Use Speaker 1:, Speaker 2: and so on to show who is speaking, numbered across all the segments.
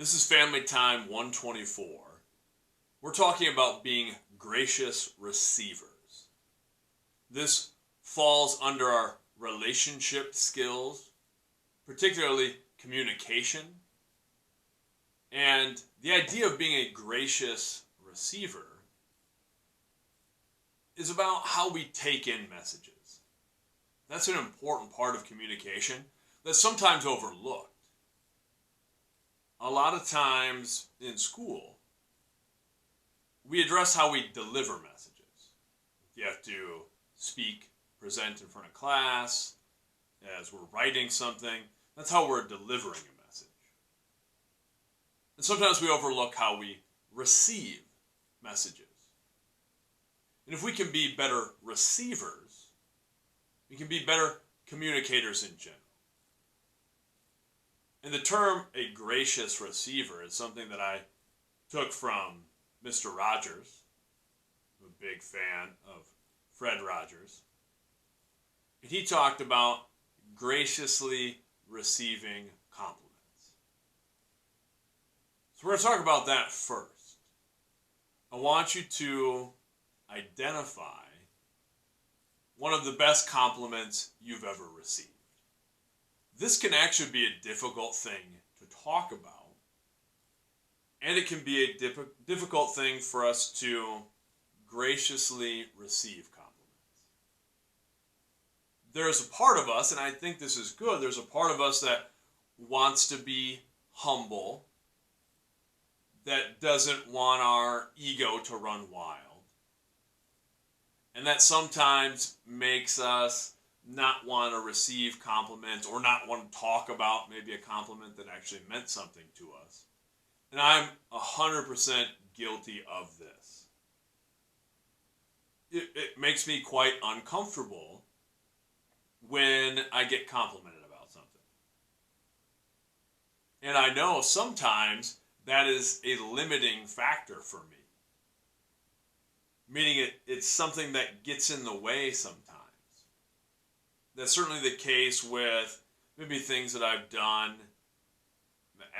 Speaker 1: This is Family Time 124. We're talking about being gracious receivers. This falls under our relationship skills, particularly communication. And the idea of being a gracious receiver is about how we take in messages. That's an important part of communication that's sometimes overlooked. A lot of times in school, we address how we deliver messages. You have to speak, present in front of class, as we're writing something. That's how we're delivering a message. And sometimes we overlook how we receive messages. And if we can be better receivers, we can be better communicators in general. And the term a gracious receiver is something that I took from Mr. Rogers. I'm a big fan of Fred Rogers. And he talked about graciously receiving compliments. So we're going to talk about that first. I want you to identify one of the best compliments you've ever received. This can actually be a difficult thing to talk about, and it can be a difficult thing for us to graciously receive compliments. There's a part of us, and I think this is good, there's a part of us that wants to be humble, that doesn't want our ego to run wild, and that sometimes makes us not want to receive compliments or not want to talk about maybe a compliment that actually meant something to us. And I'm 100% guilty of this. It makes me quite uncomfortable when I get complimented about something. And I know sometimes that is a limiting factor for me. Meaning it's something that gets in the way sometimes. That's certainly the case with maybe things that I've done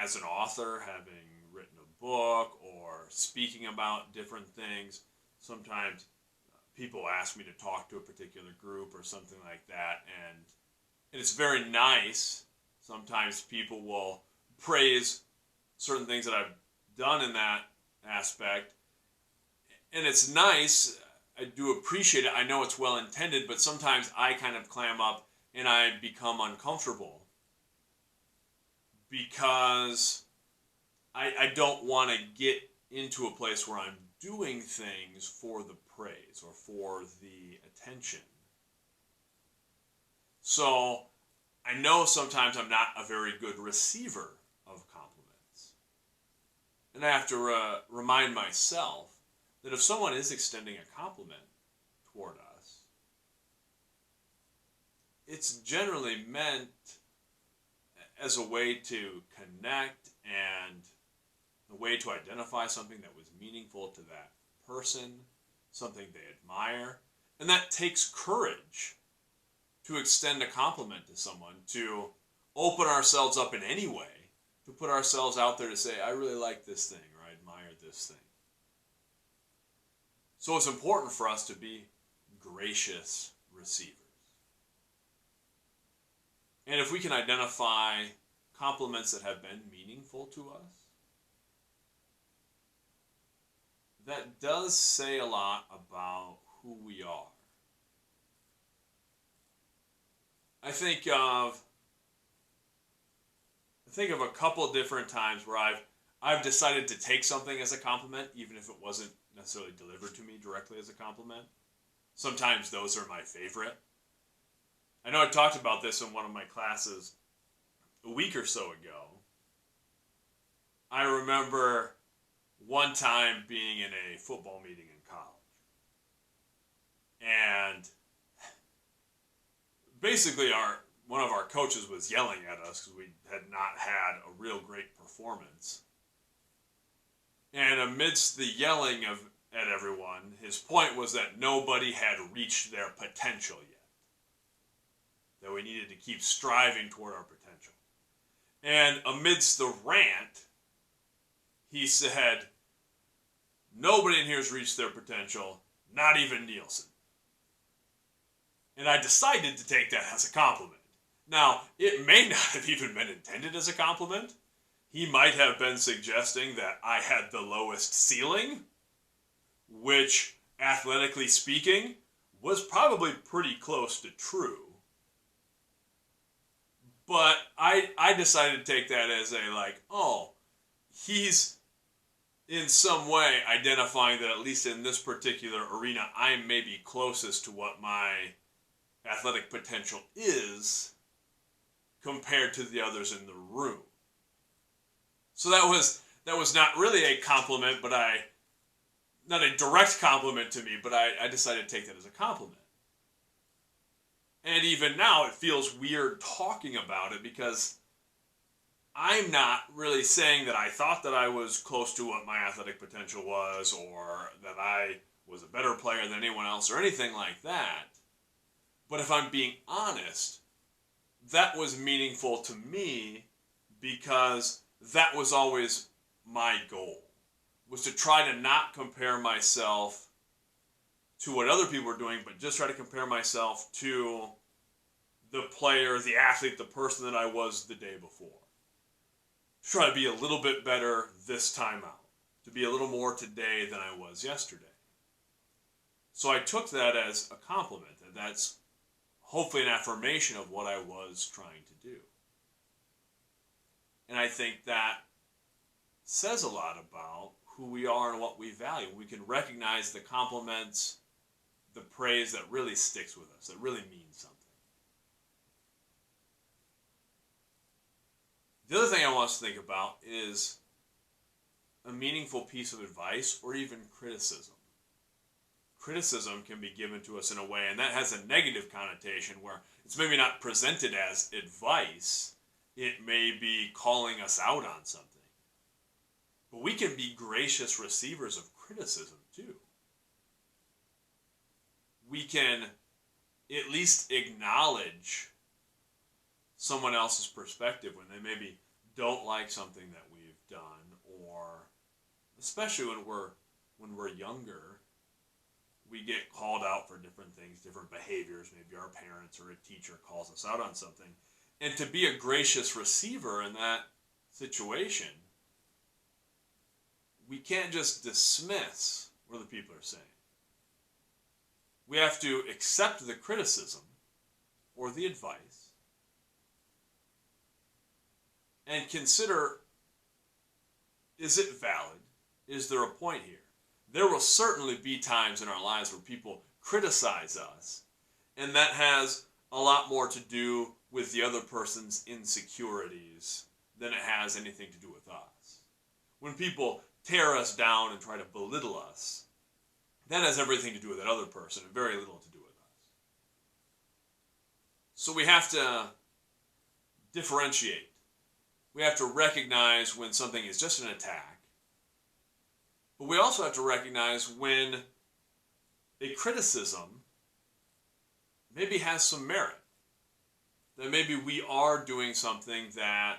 Speaker 1: as an author, having written a book or speaking about different things. Sometimes people ask me to talk to a particular group or something like that, and it's very nice. Sometimes people will praise certain things that I've done in that aspect, and it's nice. I do appreciate it. I know it's well intended, but sometimes I kind of clam up and I become uncomfortable because I don't want to get into a place where I'm doing things for the praise or for the attention. So I know sometimes I'm not a very good receiver of compliments. And I have to remind myself that if someone is extending a compliment toward us, it's generally meant as a way to connect and a way to identify something that was meaningful to that person, something they admire. And that takes courage to extend a compliment to someone, to open ourselves up in any way, to put ourselves out there to say, I really like this thing, or I admire this thing. So it's important for us to be gracious receivers. And if we can identify compliments that have been meaningful to us, that does say a lot about who we are. I think of a couple different times where I've decided to take something as a compliment, even if it wasn't necessarily delivered to me directly as a compliment. Sometimes those are my favorite. I know I talked about this in one of my classes a week or so ago. I remember one time being in a football meeting in college. And basically one of our coaches was yelling at us because we had not had a real great performance. And amidst the yelling at everyone, his point was that nobody had reached their potential yet. That we needed to keep striving toward our potential. And amidst the rant, he said, "Nobody in here has reached their potential, not even Nielsen." And I decided to take that as a compliment. Now, it may not have even been intended as a compliment. He might have been suggesting that I had the lowest ceiling, which, athletically speaking, was probably pretty close to true. But I decided to take that as a, like, oh, he's in some way identifying that at least in this particular arena, I'm maybe closest to what my athletic potential is compared to the others in the room. So that was not really a compliment, but not a direct compliment to me, but I decided to take that as a compliment. And even now, it feels weird talking about it because I'm not really saying that I thought that I was close to what my athletic potential was, or that I was a better player than anyone else, or anything like that. But if I'm being honest, that was meaningful to me because that was always my goal, was to try to not compare myself to what other people were doing, but just try to compare myself to the player, the athlete, the person that I was the day before. Try to be a little bit better this time out, to be a little more today than I was yesterday. So I took that as a compliment, and that's hopefully an affirmation of what I was trying to do. And I think that says a lot about who we are and what we value. We can recognize the compliments, the praise that really sticks with us, that really means something. The other thing I want us to think about is a meaningful piece of advice or even criticism. Criticism can be given to us in a way, and that has a negative connotation where it's maybe not presented as advice. It may be calling us out on something. But we can be gracious receivers of criticism too. We can at least acknowledge someone else's perspective when they maybe don't like something that we've done, or especially when we're younger, we get called out for different things, different behaviors. Maybe our parents or a teacher calls us out on something. And to be a gracious receiver in that situation, we can't just dismiss what the people are saying. We have to accept the criticism or the advice and consider, is it valid? Is there a point here? There will certainly be times in our lives where people criticize us, and that has a lot more to do with the other person's insecurities than it has anything to do with us. When people tear us down and try to belittle us, that has everything to do with that other person and very little to do with us. So we have to differentiate. We have to recognize when something is just an attack, but we also have to recognize when a criticism maybe has some merit. That maybe we are doing something that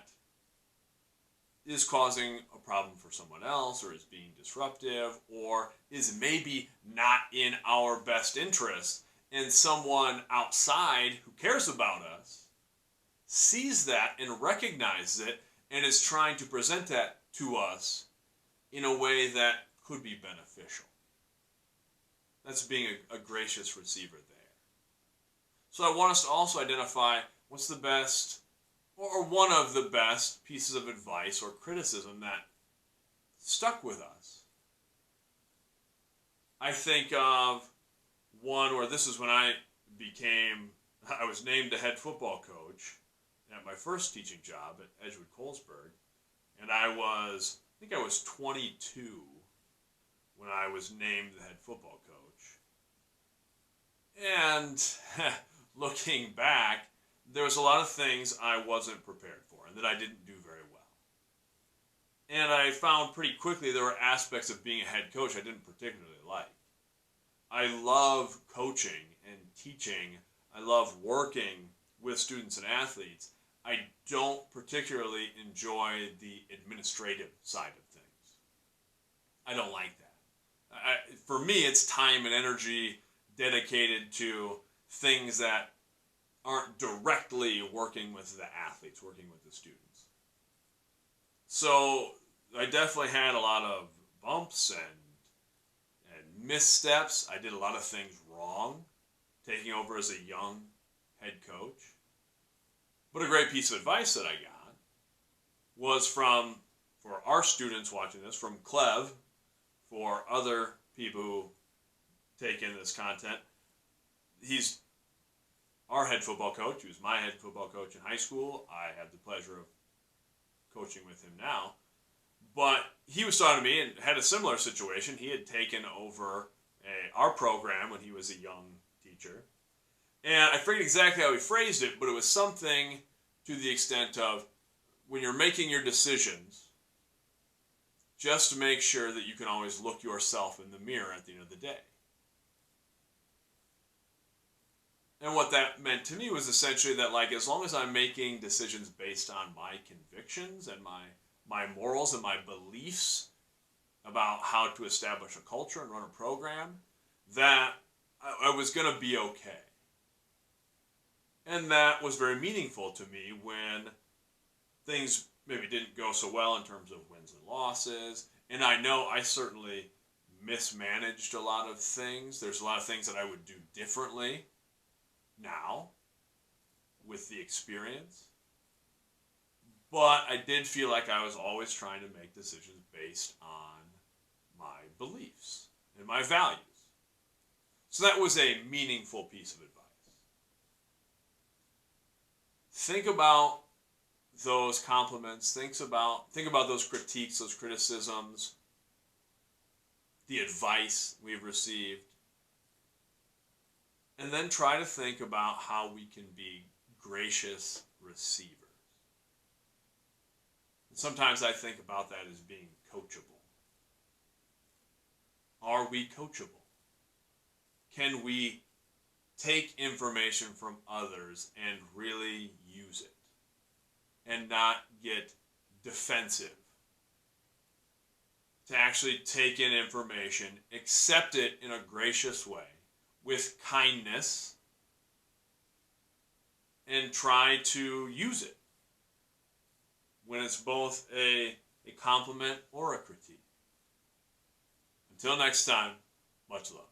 Speaker 1: is causing a problem for someone else, or is being disruptive, or is maybe not in our best interest, and someone outside who cares about us sees that and recognizes it and is trying to present that to us in a way that could be beneficial. That's being a gracious receiver there. So I want us to also identify what's the best, or one of the best pieces of advice or criticism that stuck with us. I think of one where this is when I was named the head football coach at my first teaching job at Edgewood Colesburg, and I think I was 22 when I was named the head football coach. And looking back, there was a lot of things I wasn't prepared for and that I didn't do very well. And I found pretty quickly there were aspects of being a head coach I didn't particularly like. I love coaching and teaching. I love working with students and athletes. I don't particularly enjoy the administrative side of things. I don't like that. For me, it's time and energy dedicated to things that aren't directly working with the athletes, working with the students. So I definitely had a lot of bumps and missteps. I did a lot of things wrong, taking over as a young head coach. But a great piece of advice that I got was from, for our students watching this, from Clev, for other people who take in this content. He's our head football coach. He was my head football coach in high school. I had the pleasure of coaching with him now. But he was talking to me and had a similar situation. He had taken over our program when he was a young teacher. And I forget exactly how he phrased it, but it was something to the extent of, when you're making your decisions, just make sure that you can always look yourself in the mirror at the end of the day. And what that meant to me was essentially that, like, as long as I'm making decisions based on my convictions and my morals and my beliefs about how to establish a culture and run a program, that I was going to be okay. And that was very meaningful to me when things maybe didn't go so well in terms of wins and losses. And I know I certainly mismanaged a lot of things. There's a lot of things that I would do differently now with the experience. But I did feel like I was always trying to make decisions based on my beliefs and my values. So that was a meaningful piece of advice. Think about those compliments, think about those critiques, those criticisms, the advice we've received, and then try to think about how we can be gracious receivers. And sometimes I think about that as being coachable. Are we coachable? Can we take information from others and really use it and not get defensive? To actually take in information, accept it in a gracious way, with kindness, and try to use it when it's both a compliment or a critique. Until next time, much love.